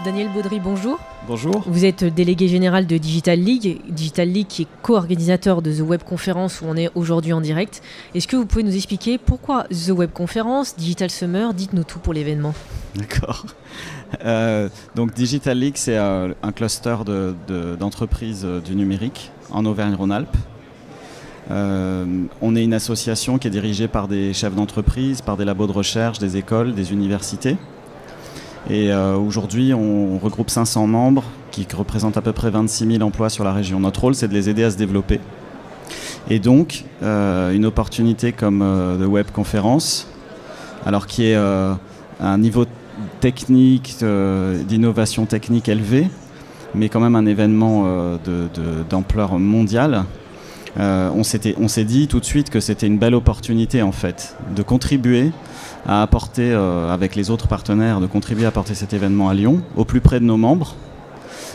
Daniel Baudry, bonjour. Bonjour. Vous êtes délégué général de Digital League qui est co-organisateur de The Web Conference où on est aujourd'hui en direct. Est-ce que vous pouvez nous expliquer pourquoi The Web Conference, Digital Summer, dites-nous tout pour l'événement. D'accord. Donc Digital League, c'est un cluster d'entreprises du numérique en Auvergne-Rhône-Alpes. On est une association qui est dirigée par des chefs d'entreprise, par des labos de recherche, des écoles, des universités. Et aujourd'hui, on regroupe 500 membres qui représentent à peu près 26 000 emplois sur la région. Notre rôle, c'est de les aider à se développer. Et donc, une opportunité comme The Web Conference, alors qui est un niveau technique, d'innovation technique élevé, mais quand même un événement d'ampleur mondiale, on s'est dit tout de suite que c'était une belle opportunité en fait, de contribuer à apporter, avec les autres partenaires, de contribuer à apporter cet événement à Lyon, au plus près de nos membres,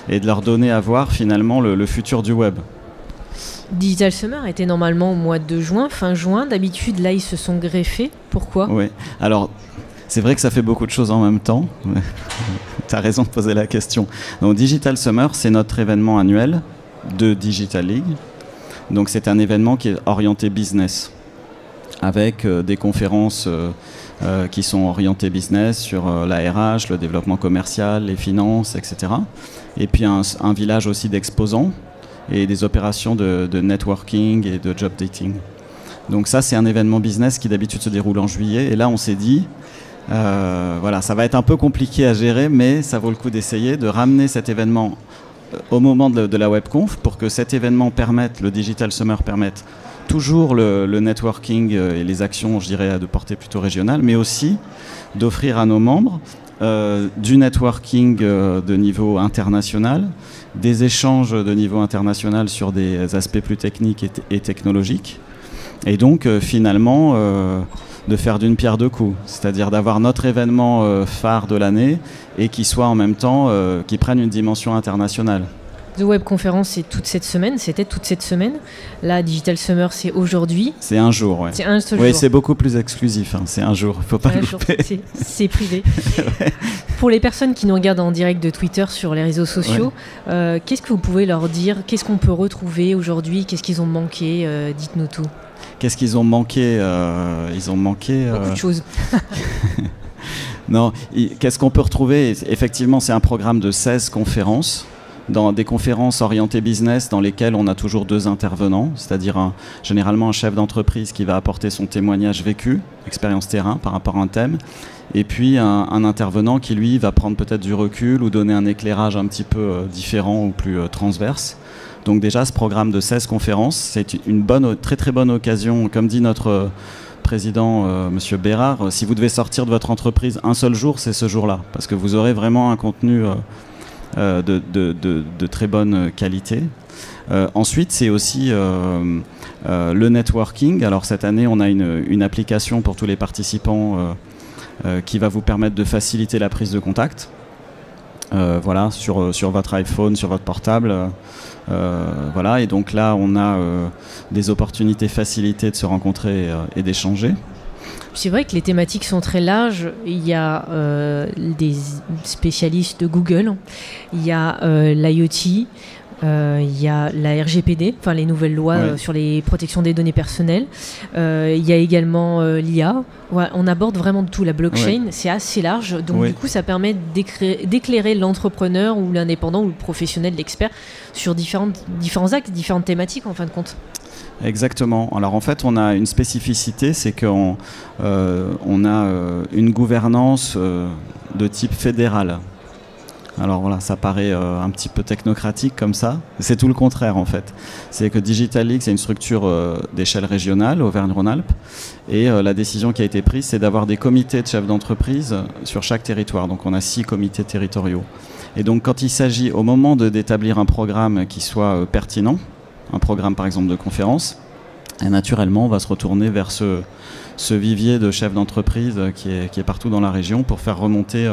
et de leur donner à voir finalement le futur du web. Digital Summer était normalement au mois de juin, fin juin. D'habitude, là, ils se sont greffés. Pourquoi ? Oui, alors c'est vrai que ça fait beaucoup de choses en même temps. Tu as raison de poser la question. Donc Digital Summer, c'est notre événement annuel de Digital League. Donc c'est un événement qui est orienté business, avec des conférences qui sont orientées business sur la RH, le développement commercial, les finances, etc. Et puis un village aussi d'exposants et des opérations de networking et de job dating. Donc ça, c'est un événement business qui d'habitude se déroule en juillet. Et là, on s'est dit, voilà, ça va être un peu compliqué à gérer, mais ça vaut le coup d'essayer de ramener cet événement au moment de la WebConf pour que cet événement permette, le Digital Summer permette toujours le networking et les actions, je dirais, de portée plutôt régionale, mais aussi d'offrir à nos membres du networking de niveau international, des échanges de niveau international sur des aspects plus techniques et technologiques, et donc finalement de faire d'une pierre deux coups, c'est-à-dire d'avoir notre événement phare de l'année et qui soit en même temps, qui prenne une dimension internationale. The Web Conference, c'est toute cette semaine, c'était toute cette semaine. Là, Digital Summer, c'est aujourd'hui. C'est un jour, oui. C'est un seul jour. Oui, c'est beaucoup plus exclusif, hein. C'est un jour, il ne faut pas le louper. C'est privé. Ouais. Pour les personnes qui nous regardent en direct de Twitter sur les réseaux sociaux, ouais. Qu'est-ce que vous pouvez leur dire ? Qu'est-ce qu'on peut retrouver aujourd'hui ? Qu'est-ce qu'ils ont manqué ? Dites-nous tout. Qu'est-ce qu'ils ont manqué ? Ils ont manqué... Beaucoup de choses. Non, qu'est-ce qu'on peut retrouver ? Effectivement, c'est un programme de 16 conférences. Dans des conférences orientées business dans lesquelles on a toujours 2 intervenants, c'est-à-dire généralement un chef d'entreprise qui va apporter son témoignage vécu, expérience terrain par rapport à un thème, et puis un intervenant qui lui va prendre peut-être du recul ou donner un éclairage un petit peu différent ou plus transverse. Donc déjà ce programme de 16 conférences, c'est une très très bonne occasion, comme dit notre président Monsieur Bérard, si vous devez sortir de votre entreprise un seul jour, c'est ce jour-là, parce que vous aurez vraiment un contenu de très bonne qualité. Ensuite, c'est aussi le networking. Alors cette année, on a une application pour tous les participants qui va vous permettre de faciliter la prise de contact. Voilà, sur votre iPhone, sur votre portable. Voilà, et donc là, on a des opportunités facilitées de se rencontrer et d'échanger. C'est vrai que les thématiques sont très larges. Il y a des spécialistes de Google, il y a l'IoT, il y a la RGPD, enfin les nouvelles lois sur les protections des données personnelles. Il y a également l'IA. Ouais, on aborde vraiment tout. La blockchain, c'est assez large. Donc du coup, ça permet d'éclairer l'entrepreneur ou l'indépendant ou le professionnel, l'expert sur différents axes, différentes thématiques en fin de compte. Exactement. Alors en fait, on a une spécificité, c'est qu'on a une gouvernance de type fédéral. Alors voilà, ça paraît un petit peu technocratique comme ça. C'est tout le contraire en fait. C'est que Digital League, c'est une structure d'échelle régionale, Auvergne-Rhône-Alpes. Et la décision qui a été prise, c'est d'avoir des comités de chefs d'entreprise sur chaque territoire. Donc on a 6 comités territoriaux. Et donc quand il s'agit au moment d'établir un programme qui soit pertinent, un programme par exemple de conférence, et naturellement on va se retourner vers ce vivier de chefs d'entreprise qui est partout dans la région pour faire remonter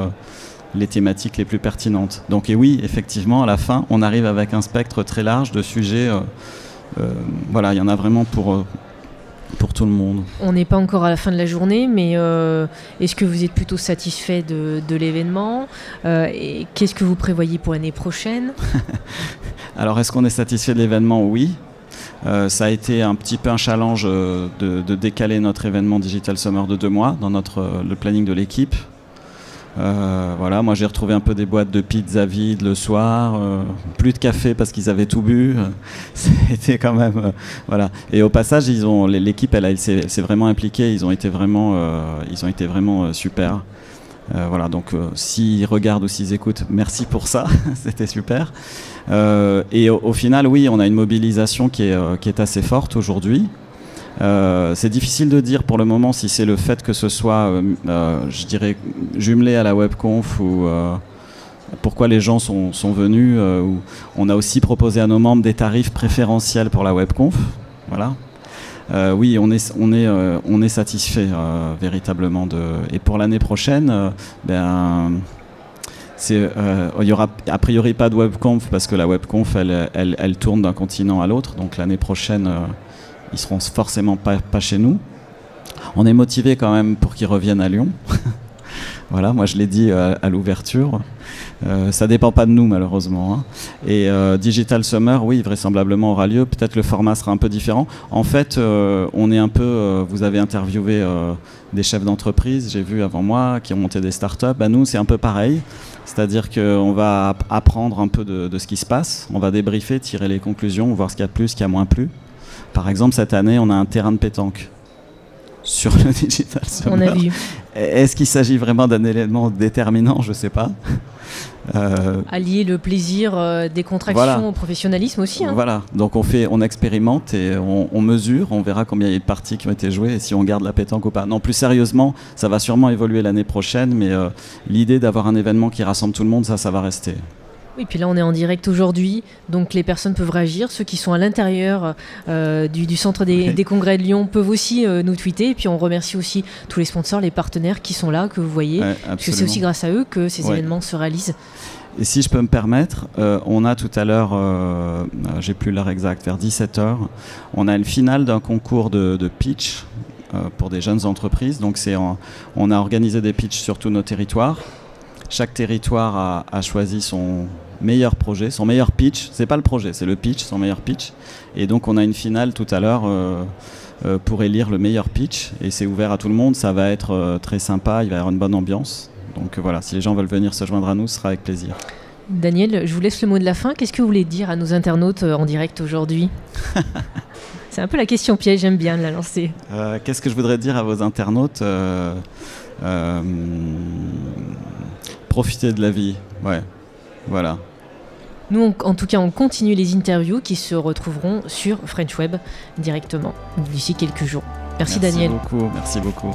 les thématiques les plus pertinentes. Donc et oui, effectivement, à la fin, on arrive avec un spectre très large de sujets. Voilà, il y en a vraiment pour pour tout le monde. On n'est pas encore à la fin de la journée, mais est-ce que vous êtes plutôt satisfait de l'événement et qu'est-ce que vous prévoyez pour l'année prochaine? Alors, est-ce qu'on est satisfait de l'événement? Oui. Ça a été un petit peu un challenge de décaler notre événement Digital Summer de 2 mois dans le planning de l'équipe. Voilà, moi j'ai retrouvé un peu des boîtes de pizza vides le soir, plus de café parce qu'ils avaient tout bu. C'était quand même voilà. Et au passage, l'équipe elle s'est vraiment impliquée. Ils ont été vraiment super. Voilà, donc s'ils regardent ou s'ils écoutent, merci pour ça, c'était super. Et au final, oui, on a une mobilisation qui est assez forte aujourd'hui. C'est difficile de dire pour le moment si c'est le fait que ce soit, je dirais, jumelé à la webconf ou pourquoi les gens sont venus. On a aussi proposé à nos membres des tarifs préférentiels pour la webconf. Voilà. Oui, on est satisfait véritablement et pour l'année prochaine, il y aura a priori pas de webconf parce que la webconf elle tourne d'un continent à l'autre, donc l'année prochaine ils seront forcément pas chez nous. On est motivé quand même pour qu'ils reviennent à Lyon. Voilà, moi je l'ai dit à l'ouverture. Ça dépend pas de nous malheureusement. Hein. Et Digital Summer, oui, vraisemblablement aura lieu. Peut-être le format sera un peu différent. En fait, on est un peu. Vous avez interviewé des chefs d'entreprise, j'ai vu avant moi, qui ont monté des startups. Bah, nous, c'est un peu pareil. C'est-à-dire qu'on va apprendre un peu de ce qui se passe. On va débriefer, tirer les conclusions, voir ce qu'il y a plu, ce qu'il y a moins plu. Par exemple, cette année, on a un terrain de pétanque sur le Digital Summer. On a vu. Est-ce qu'il s'agit vraiment d'un élément déterminant? Je ne sais pas. Allier le plaisir des contractions au professionnalisme aussi. Hein. Voilà, donc on expérimente et on mesure, on verra combien il y a de parties qui ont été jouées et si on garde la pétanque ou pas. Non, plus sérieusement, ça va sûrement évoluer l'année prochaine, mais l'idée d'avoir un événement qui rassemble tout le monde, ça va rester. Oui, puis là on est en direct aujourd'hui, donc les personnes peuvent réagir. Ceux qui sont à l'intérieur du centre des congrès de Lyon peuvent aussi nous tweeter. Et puis on remercie aussi tous les sponsors, les partenaires qui sont là, que vous voyez. Parce que c'est aussi grâce à eux que ces événements se réalisent. Et si je peux me permettre, on a tout à l'heure, j'ai plus l'heure exacte, vers 17h, on a une finale d'un concours de pitch pour des jeunes entreprises. Donc on a organisé des pitchs sur tous nos territoires. Chaque territoire a choisi son meilleur projet, son meilleur pitch. C'est pas le projet, c'est le pitch, son meilleur pitch. Et donc on a une finale tout à l'heure pour élire le meilleur pitch. Et c'est ouvert à tout le monde, ça va être très sympa, il va y avoir une bonne ambiance. Donc voilà, si les gens veulent venir se joindre à nous, ce sera avec plaisir. Daniel, je vous laisse le mot de la fin. Qu'est-ce que vous voulez dire à nos internautes en direct aujourd'hui? C'est un peu la question piège, j'aime bien la lancer. Qu'est-ce que je voudrais dire à vos internautes? Profitez de la vie, ouais, voilà. Nous, en tout cas, on continue les interviews qui se retrouveront sur French Web directement d'ici quelques jours. Merci Daniel. Merci beaucoup.